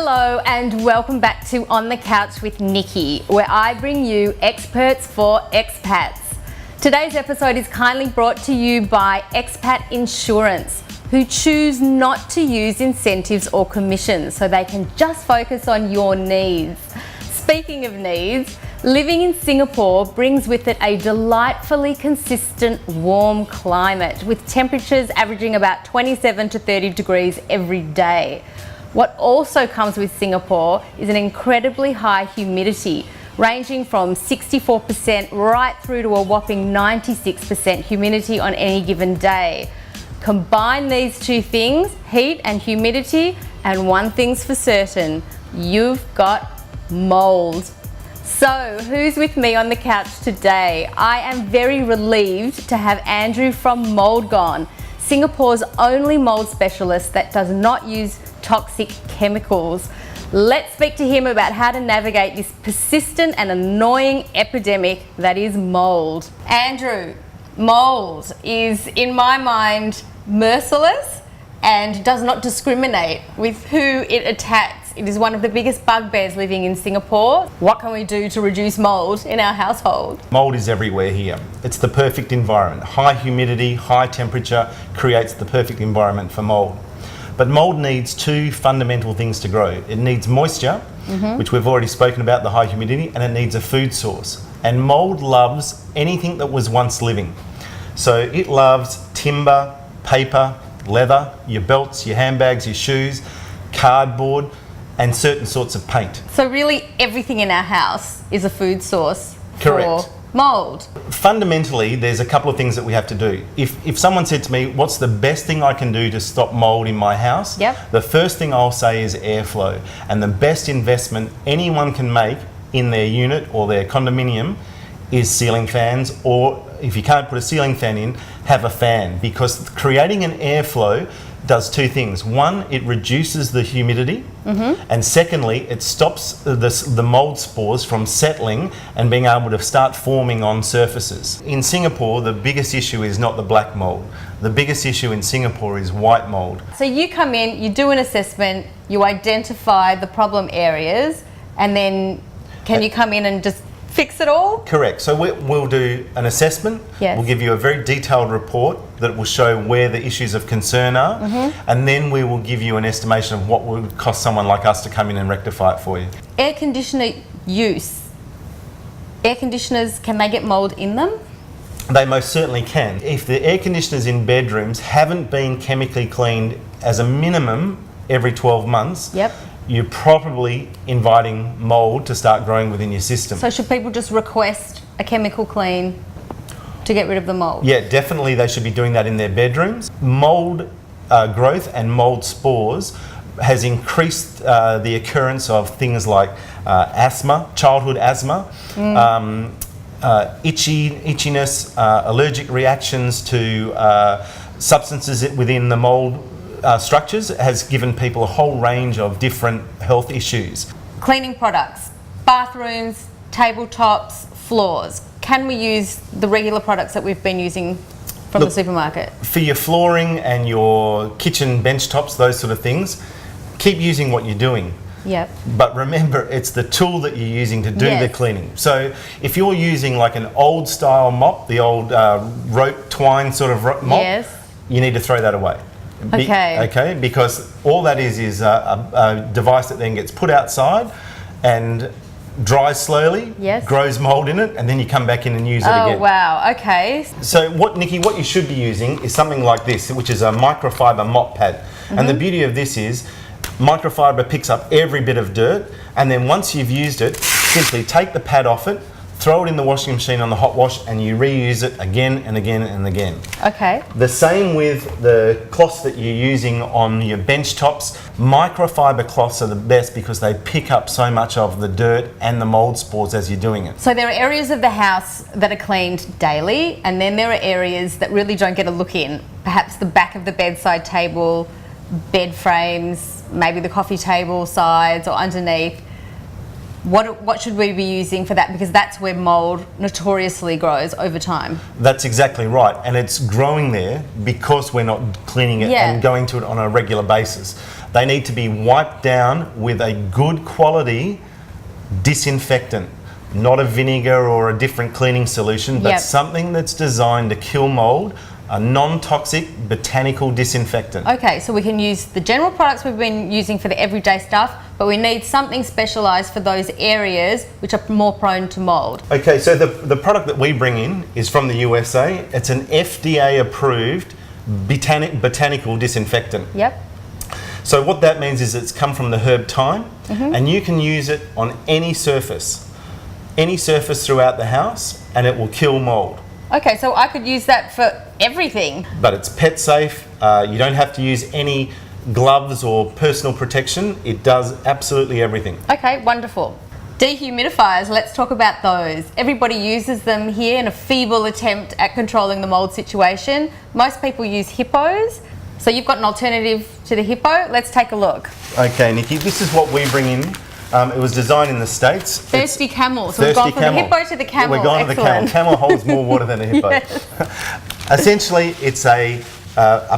Hello and welcome back to On the Couch with Nikki, where I bring you experts for expats. Today's episode is kindly brought to you by Expat Insurance, who choose not to use incentives or commissions so they can just focus on your needs. Speaking of needs, living in Singapore brings with it a delightfully consistent warm climate with temperatures averaging about 27 to 30 degrees every day. What also comes with Singapore is an incredibly high humidity, ranging from 64% right through to a whopping 96% humidity on any given day. Combine these two things, heat and humidity, and one thing's for certain, you've got mould. So, who's with me on the couch today? I am very relieved to have Andrew from Mouldgone, Singapore's only mould specialist that does not use toxic chemicals. Let's speak to him about how to navigate this persistent and annoying epidemic that is mould. Andrew, mould is, in my mind, merciless and does not discriminate with who it attacks. It is one of the biggest bugbears living in Singapore. What can we do to reduce mould in our household? Mould is everywhere here. It's the perfect environment. High humidity, high temperature creates the perfect environment for mould. But mould needs two fundamental things to grow. It needs moisture, which we've already spoken about, the high humidity, and it needs a food source. And mould loves anything that was once living. So it loves timber, paper, leather, your belts, your handbags, your shoes, cardboard, and certain sorts of paint. So really everything in our house is a food source Correct. for mould. Fundamentally, there's a couple of things that we have to do. If someone said to me, what's the best thing I can do to stop mould in my house? Yep. The first thing I'll say is airflow. And the best investment anyone can make in their unit or their condominium is ceiling fans, or if you can't put a ceiling fan in, have a fan, because creating an airflow does two things. One, it reduces the humidity, and secondly, it stops the mould spores from settling and being able to start forming on surfaces. In Singapore, the biggest issue is not the black mould. The biggest issue in Singapore is white mould. So you come in, you do an assessment, you identify the problem areas, and then can you come in and just fix it all? Correct. So we'll do an assessment. Yes. We'll give you a very detailed report that will show where the issues of concern are, and then we will give you an estimation of what would cost someone like us to come in and rectify it for you. Air conditioner use. Air conditioners, can they get mould in them? They most certainly can. If the air conditioners in bedrooms haven't been chemically cleaned as a minimum every 12 months, Yep. you're probably inviting mould to start growing within your system. So should people just request a chemical clean to get rid of the mould? Yeah, definitely they should be doing that in their bedrooms. Mould growth and mould spores has increased the occurrence of things like asthma, childhood asthma, itchiness, allergic reactions to substances within the mould structures, has given people a whole range of different health issues. Cleaning products, bathrooms, tabletops, floors. Can we use the regular products that we've been using from the supermarket? For your flooring and your kitchen bench tops, those sort of things, keep using what you're doing. Yep. But remember, it's the tool that you're using to do the cleaning. So if you're using like an old style mop, the old rope twine sort of mop, you need to throw that away. Okay, because all that is a device that then gets put outside and dries slowly, grows mould in it, and then you come back in and use it again. Oh wow, okay. So Nikki, what you should be using is something like this, which is a microfiber mop pad. And the beauty of this is microfiber picks up every bit of dirt, and then once you've used it, simply take the pad off it, throw it in the washing machine on the hot wash, and you reuse it again and again and again. Okay. The same with the cloths that you're using on your bench tops. Microfiber cloths are the best because they pick up so much of the dirt and the mould spores as you're doing it. So there are areas of the house that are cleaned daily, and then there are areas that really don't get a look in. Perhaps the back of the bedside table, bed frames, maybe the coffee table sides or underneath. What should we be using for that? Because that's where mould notoriously grows over time. That's exactly right. And it's growing there because we're not cleaning it and going to it on a regular basis. they need to be wiped down with a good quality disinfectant. Not a vinegar or a different cleaning solution, but something that's designed to kill mould, a non-toxic botanical disinfectant. Okay, so we can use the general products we've been using for the everyday stuff, but we need something specialised for those areas which are more prone to mould. Okay, so the product that we bring in is from the USA. It's an FDA approved botanical disinfectant. Yep. So what that means is it's come from the herb thyme, and you can use it on any surface throughout the house, and it will kill mould. Okay, so I could use that for everything. But it's pet safe. You don't have to use any gloves or personal protection. It does absolutely everything. Okay, wonderful. Dehumidifiers, let's talk about those. Everybody uses them here in a feeble attempt at controlling the mould situation. Most people use hippos. So you've got an alternative to the hippo. Let's take a look. Okay, Nikki, this is what we bring in. It was designed in the States. Thirsty camel. So we've gone from the hippo to the camel. We're going to the camel. Camel holds more water than a hippo. Yes. Essentially, it's a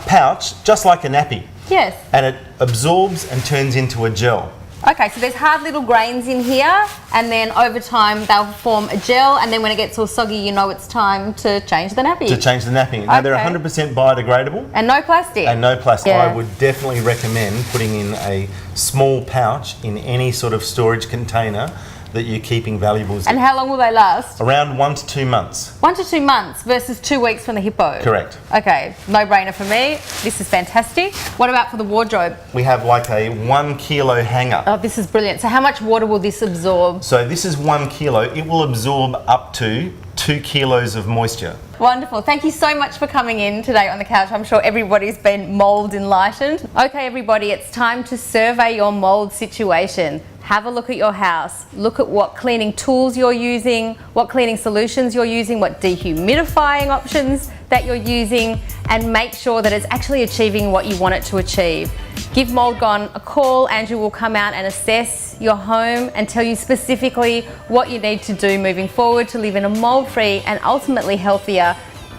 pouch, just like a nappy. Yes. And it absorbs and turns into a gel. Okay, so there's hard little grains in here, and then over time they'll form a gel, and then when it gets all soggy, you know it's time to change the nappy. To change the nappy. Now, they're 100% biodegradable. And no plastic. And no plastic. Yeah. I would definitely recommend putting in a small pouch in any sort of storage container that you're keeping valuables in. And how long will they last? Around 1 to 2 months. 1 to 2 months versus 2 weeks from the hippo. Correct. Okay, no brainer for me. This is fantastic. What about for the wardrobe? We have like a 1 kilo hanger. Oh, this is brilliant. So how much water will this absorb? So this is 1 kilo. It will absorb up to 2 kilos of moisture. Wonderful. Thank you so much for coming in today on the couch. I'm sure everybody's been mould enlightened. Okay, everybody, it's time to survey your mould situation. Have a look at your house. Look at what cleaning tools you're using, what cleaning solutions you're using, what dehumidifying options that you're using, and make sure that it's actually achieving what you want it to achieve. Give Mouldgone a call. Andrew will come out and assess your home and tell you specifically what you need to do moving forward to live in a mould-free and ultimately healthier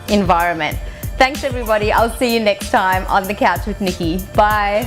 environment. Thanks everybody. I'll see you next time on The Couch with Nikki. Bye.